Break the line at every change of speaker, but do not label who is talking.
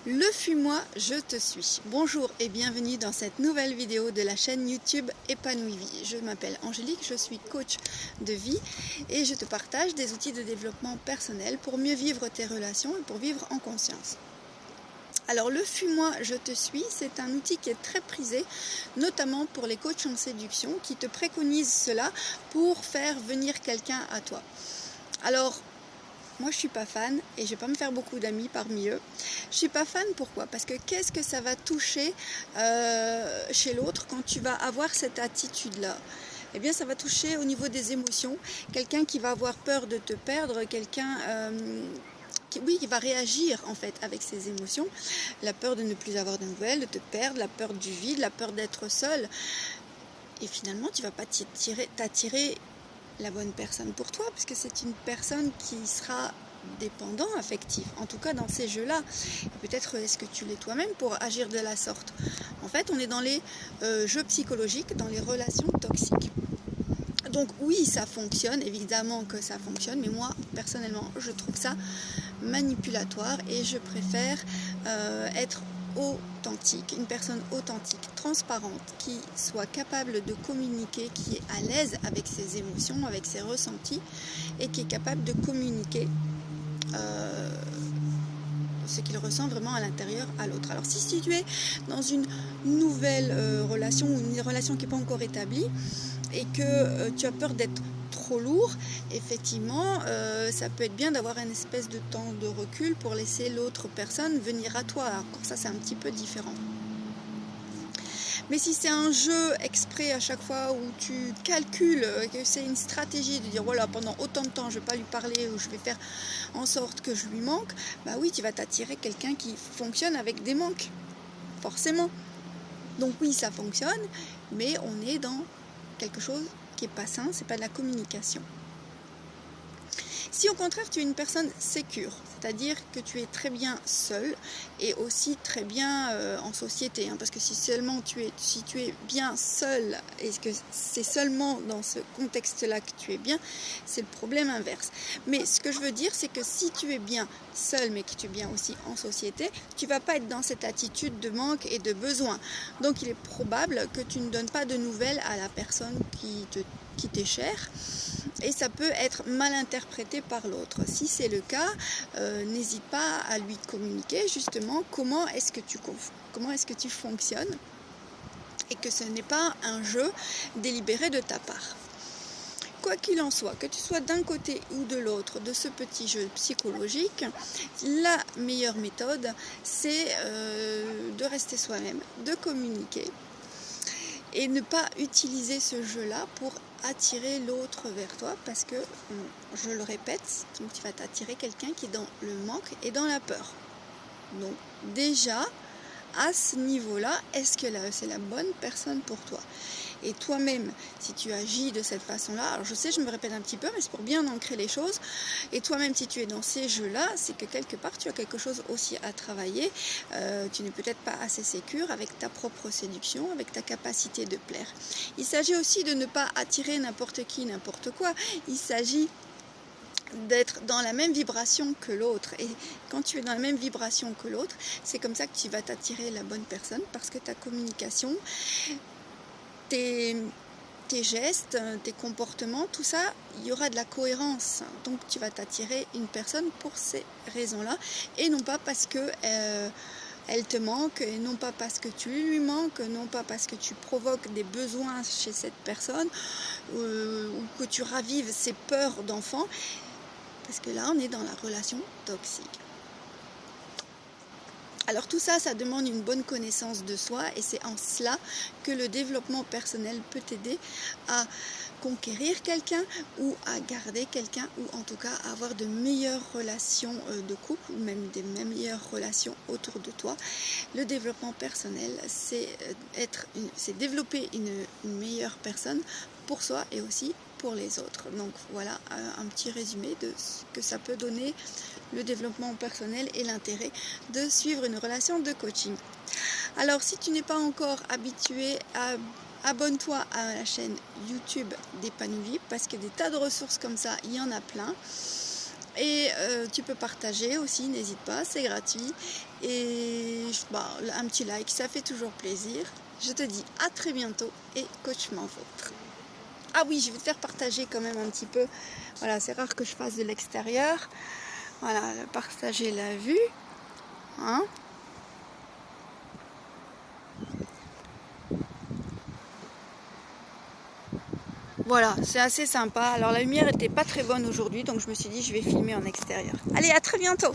Le Fuis-moi, je te suis. Bonjour et bienvenue dans cette nouvelle vidéo de la chaîne YouTube Épanouie Vie. Je m'appelle Angélique, je suis coach de vie et je te partage des outils de développement personnel pour mieux vivre tes relations et pour vivre en conscience. Alors le Fuis-moi, je te suis, c'est un outil qui est très prisé, notamment pour les coachs en séduction qui te préconisent cela pour faire venir quelqu'un à toi. Alors, moi, je suis pas fan et je vais pas me faire beaucoup d'amis parmi eux. Je suis pas fan, pourquoi? Parce que qu'est-ce que ça va toucher chez l'autre quand tu vas avoir cette attitude-là? Eh bien, ça va toucher au niveau des émotions. Quelqu'un qui va avoir peur de te perdre, quelqu'un qui va réagir en fait avec ses émotions. La peur de ne plus avoir de nouvelles, de te perdre, la peur du vide, la peur d'être seul. Et finalement, tu vas pas t'attirer la bonne personne pour toi, puisque c'est une personne qui sera dépendant affectif, en tout cas dans ces jeux-là. Peut-être est-ce que tu l'es toi-même pour agir de la sorte. En fait, on est dans les jeux psychologiques, dans les relations toxiques. Donc oui, ça fonctionne, évidemment que ça fonctionne, mais moi, personnellement, je trouve ça manipulatoire et je préfère être authentique, une personne authentique, transparente, qui soit capable de communiquer, qui est à l'aise avec ses émotions, avec ses ressentis et qui est capable de communiquer ce qu'il ressent vraiment à l'intérieur à l'autre. Alors si tu es dans une nouvelle relation ou une relation qui n'est pas encore établie et que tu as peur d'être trop lourd, effectivement, ça peut être bien d'avoir une espèce de temps de recul pour laisser l'autre personne venir à toi. Alors ça, c'est un petit peu différent. Mais si c'est un jeu exprès à chaque fois où tu calcules, que c'est une stratégie de dire voilà, pendant autant de temps je ne vais pas lui parler ou je vais faire en sorte que je lui manque, bah oui, tu vas t'attirer quelqu'un qui fonctionne avec des manques, forcément. Donc oui, ça fonctionne, mais on est dans quelque chose qui n'est pas sain, c'est pas de la communication. Si au contraire tu es une personne sécure, c'est-à-dire que tu es très bien seul et aussi très bien en société, parce que si tu es bien seul et que c'est seulement dans ce contexte-là que tu es bien, c'est le problème inverse. Mais ce que je veux dire, c'est que si tu es bien seul mais que tu es bien aussi en société, tu ne vas pas être dans cette attitude de manque et de besoin. Donc il est probable que tu ne donnes pas de nouvelles à la personne qui t'est chère. Et ça peut être mal interprété par l'autre. Si c'est le cas, n'hésite pas à lui communiquer justement comment est-ce que tu fonctionnes et que ce n'est pas un jeu délibéré de ta part. Quoi qu'il en soit, que tu sois d'un côté ou de l'autre de ce petit jeu psychologique, la meilleure méthode, c'est de rester soi-même, de communiquer et ne pas utiliser ce jeu-là pour attirer l'autre vers toi parce que, je le répète, donc tu vas t'attirer quelqu'un qui est dans le manque et dans la peur. Donc déjà, à ce niveau-là, est-ce que c'est la bonne personne pour toi? Et toi-même, si tu agis de cette façon-là, alors je sais, je me répète un petit peu, mais c'est pour bien ancrer les choses. Et toi-même, si tu es dans ces jeux-là, c'est que quelque part, tu as quelque chose aussi à travailler. Tu n'es peut-être pas assez sécure avec ta propre séduction, avec ta capacité de plaire. Il s'agit aussi de ne pas attirer n'importe qui, n'importe quoi. Il s'agit d'être dans la même vibration que l'autre, et quand tu es dans la même vibration que l'autre, c'est comme ça que tu vas t'attirer la bonne personne, parce que ta communication, tes gestes, tes comportements, tout ça, il y aura de la cohérence, donc tu vas t'attirer une personne pour ces raisons-là, et non pas parce que elle te manque, et non pas parce que tu lui manques, non pas parce que tu provoques des besoins chez cette personne, ou que tu ravives ses peurs d'enfant. Parce que là, on est dans la relation toxique. Alors tout ça, ça demande une bonne connaissance de soi et c'est en cela que le développement personnel peut t'aider à conquérir quelqu'un ou à garder quelqu'un ou en tout cas à avoir de meilleures relations de couple ou même des meilleures relations autour de toi. Le développement personnel, c'est développer une meilleure personne pour soi et aussi pour les autres. Donc voilà un petit résumé de ce que ça peut donner le développement personnel et l'intérêt de suivre une relation de coaching. Alors si tu n'es pas encore habitué, abonne-toi à la chaîne YouTube d'Épanouie Vie parce que des tas de ressources comme ça, il y en a plein. Et tu peux partager aussi, n'hésite pas, c'est gratuit. Et un petit like, ça fait toujours plaisir. Je te dis à très bientôt et coachement vôtre. Ah oui, je vais te faire partager quand même un petit peu. Voilà, c'est rare que je fasse de l'extérieur. Voilà, partager la vue. Hein? Voilà, c'est assez sympa. Alors la lumière n'était pas très bonne aujourd'hui, donc je me suis dit je vais filmer en extérieur. Allez, à très bientôt!